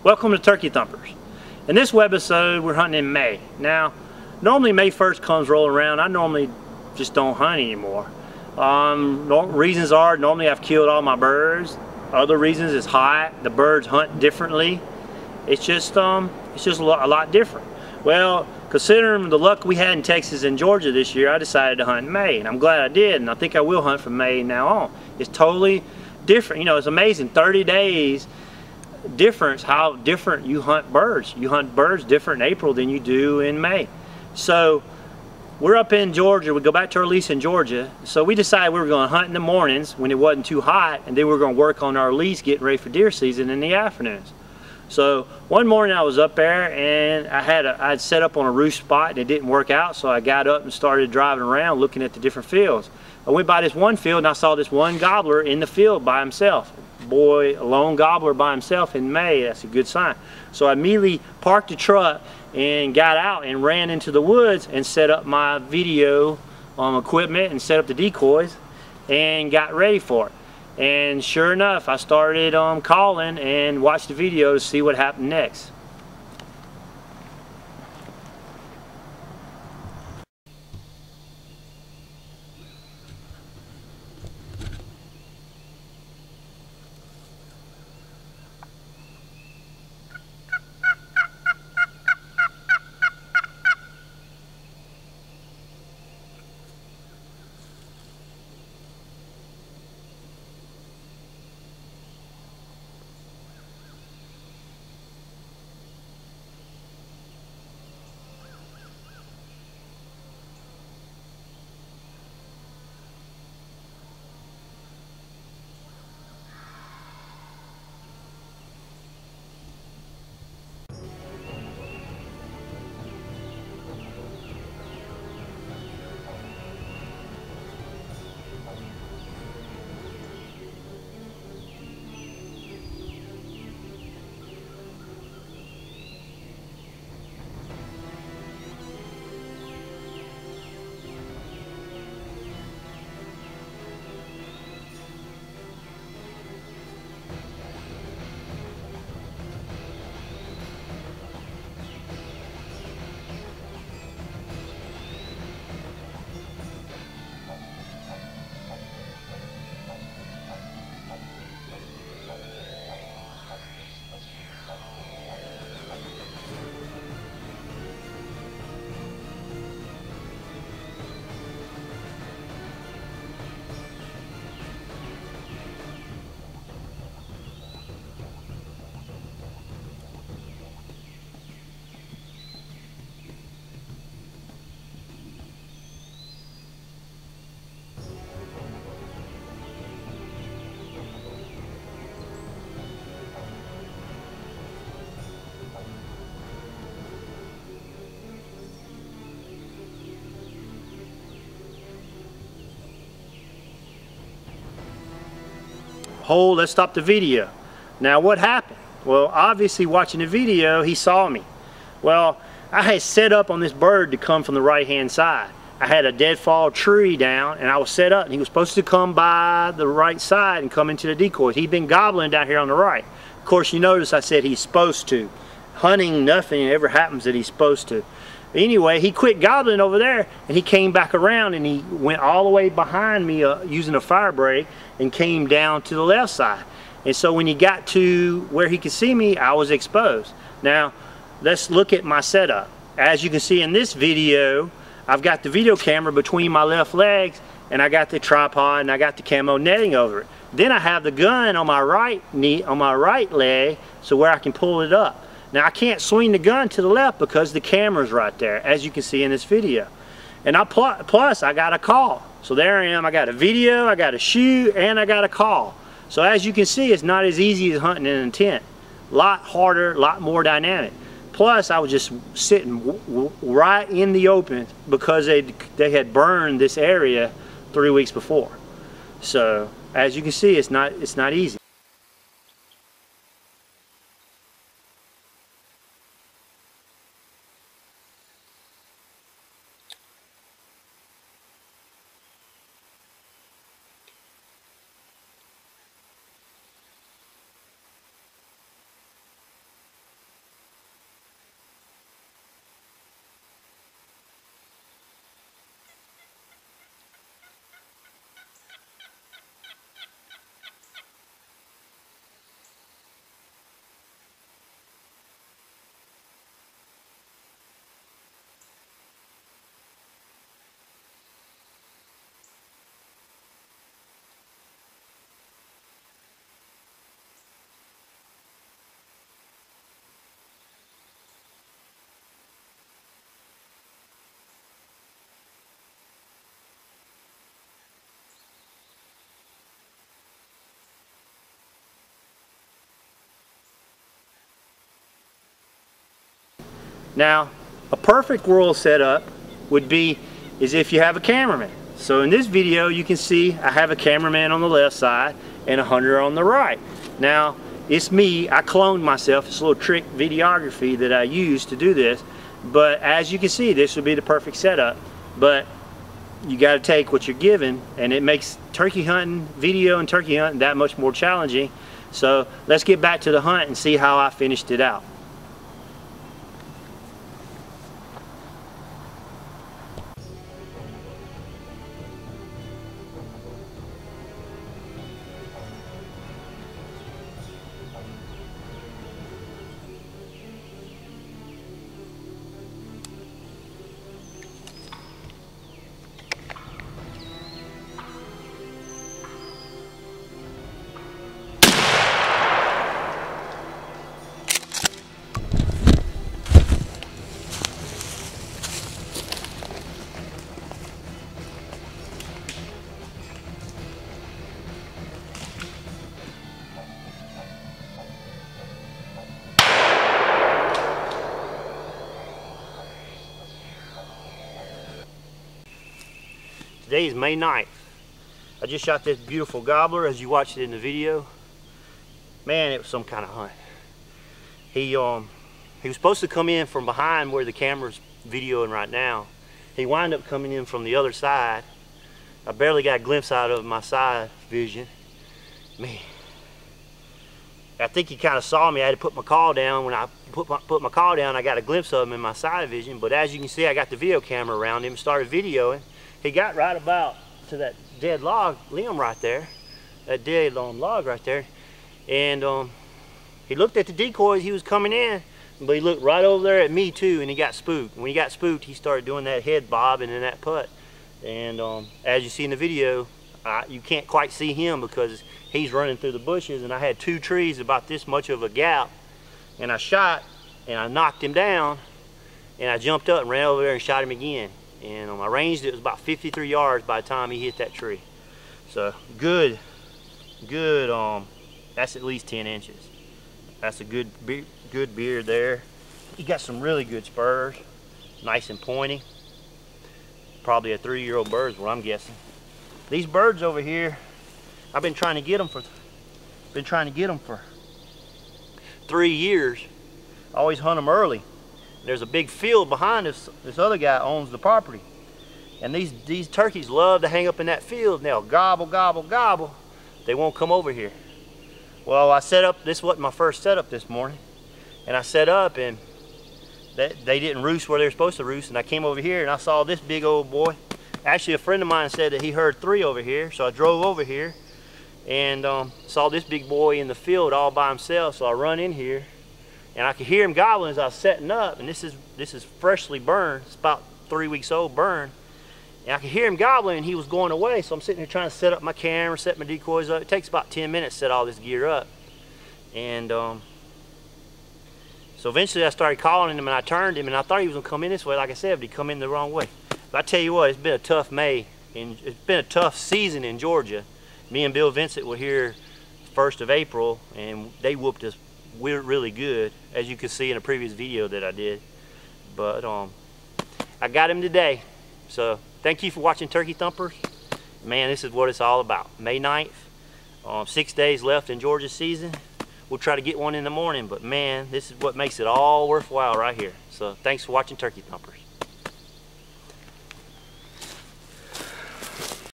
Welcome to Turkey Thumpers. In this webisode, we're hunting in May. Now, normally May 1st comes rolling around. I normally just don't hunt anymore. Reasons are, normally I've killed all my birds. Other reasons is hot. The birds hunt differently. It's just a lot different. Well, considering the luck we had in Texas and Georgia this year, I decided to hunt in May, and I'm glad I did, and I think I will hunt from May now on. It's totally different. You know, it's amazing. 30 days difference how different you hunt birds. You hunt birds different in April than you do in May. So we're up in Georgia. We go back to our lease in Georgia. So we decided we were going to hunt in the mornings when it wasn't too hot, and then we were going to work on our lease getting ready for deer season in the afternoons. So one morning I was up there and I'd set up on a roost spot and it didn't work out, so I got up and started driving around looking at the different fields. I went by this one field and I saw this one gobbler in the field by himself. Boy, a lone gobbler by himself in May, that's a good sign. So I immediately parked the truck and got out and ran into the woods and set up my video equipment and set up the decoys and got ready for it. And sure enough, I started calling and watched the video to see what happened next. Hold, let's stop the video. Now what happened? Well, obviously watching the video, he saw me. Well, I had set up on this bird to come from the right hand side. I had a deadfall tree down and I was set up and he was supposed to come by the right side and come into the decoys. He'd been gobbling down here on the right. Of course, you notice I said he's supposed to. Hunting, nothing ever happens that he's supposed to. Anyway, he quit gobbling over there and he came back around and he went all the way behind me using a fire break and came down to the left side. And so when he got to where he could see me, I was exposed. Now, let's look at my setup. As you can see in this video, I've got the video camera between my left legs and I got the tripod and I got the camo netting over it. Then I have the gun on my right knee, on my right leg, so where I can pull it up. Now I can't swing the gun to the left because the camera's right there, as you can see in this video. And plus I got a call. So there I am, I got a video, I got a shoot, and I got a call. So as you can see, it's not as easy as hunting in a tent. A lot harder, a lot more dynamic. Plus I was just sitting right in the open because they had burned this area 3 weeks before. So as you can see, it's not easy. Now, a perfect world setup would be is if you have a cameraman. So in this video you can see I have a cameraman on the left side and a hunter on the right. Now it's me, I cloned myself. It's a little trick videography that I use to do this, but as you can see this would be the perfect setup. But you got to take what you're given, and it makes turkey hunting, video and turkey hunting, that much more challenging. So let's get back to the hunt and see how I finished it out. Today is May 9th. I just shot this beautiful gobbler as you watched it in the video. Man, it was some kind of hunt. He was supposed to come in from behind where the camera's videoing right now. He wound up coming in from the other side. I barely got a glimpse out of my side vision. Man, I think he kind of saw me. I had to put my call down. When I put my call down, I got a glimpse of him in my side vision. But as you can see, I got the video camera around him, started videoing. He got right about to that dead log limb right there, that dead log right there, and he looked at the decoys. He was coming in, but he looked right over there at me too, and he got spooked. When he got spooked, he started doing that head bob and then that putt. And as you see in the video, you can't quite see him because he's running through the bushes, and I had two trees about this much of a gap, and I shot and I knocked him down, and I jumped up and ran over there and shot him again. And I ranged it was about 53 yards by the time he hit that tree. So good, that's at least 10 inches. That's a good beard there. He got some really good spurs, nice and pointy. Probably a 3-year-old bird is what I'm guessing. These birds over here, I've been trying to get them for 3 years. I always hunt them early. There's a big field behind us. This other guy owns the property, and these turkeys love to hang up in that field, and they'll gobble, gobble, gobble. They won't come over here. Well, I set up, this wasn't my first setup this morning, and I set up and they didn't roost where they were supposed to roost, and I came over here and I saw this big old boy. Actually, a friend of mine said that he heard 3 over here, so I drove over here and saw this big boy in the field all by himself. So I run in here, and I could hear him gobbling as I was setting up, and this is freshly burned. It's about 3 weeks old burned. And I could hear him gobbling, and he was going away. So I'm sitting here trying to set up my camera, set my decoys up. It takes about 10 minutes to set all this gear up. And so eventually I started calling him, and I turned him, and I thought he was gonna come in this way, like I said, but he come in the wrong way. But I tell you what, it's been a tough May, and it's been a tough season in Georgia. Me and Bill Vincent were here 1st of April, and they whooped us really good, as you can see in a previous video that I did. But I got him today. So thank you for watching Turkey Thumpers. Man, this is what it's all about. May 9th, 6 days left in Georgia season. We'll try to get one in the morning, but man, this is what makes it all worthwhile right here. So thanks for watching Turkey Thumpers.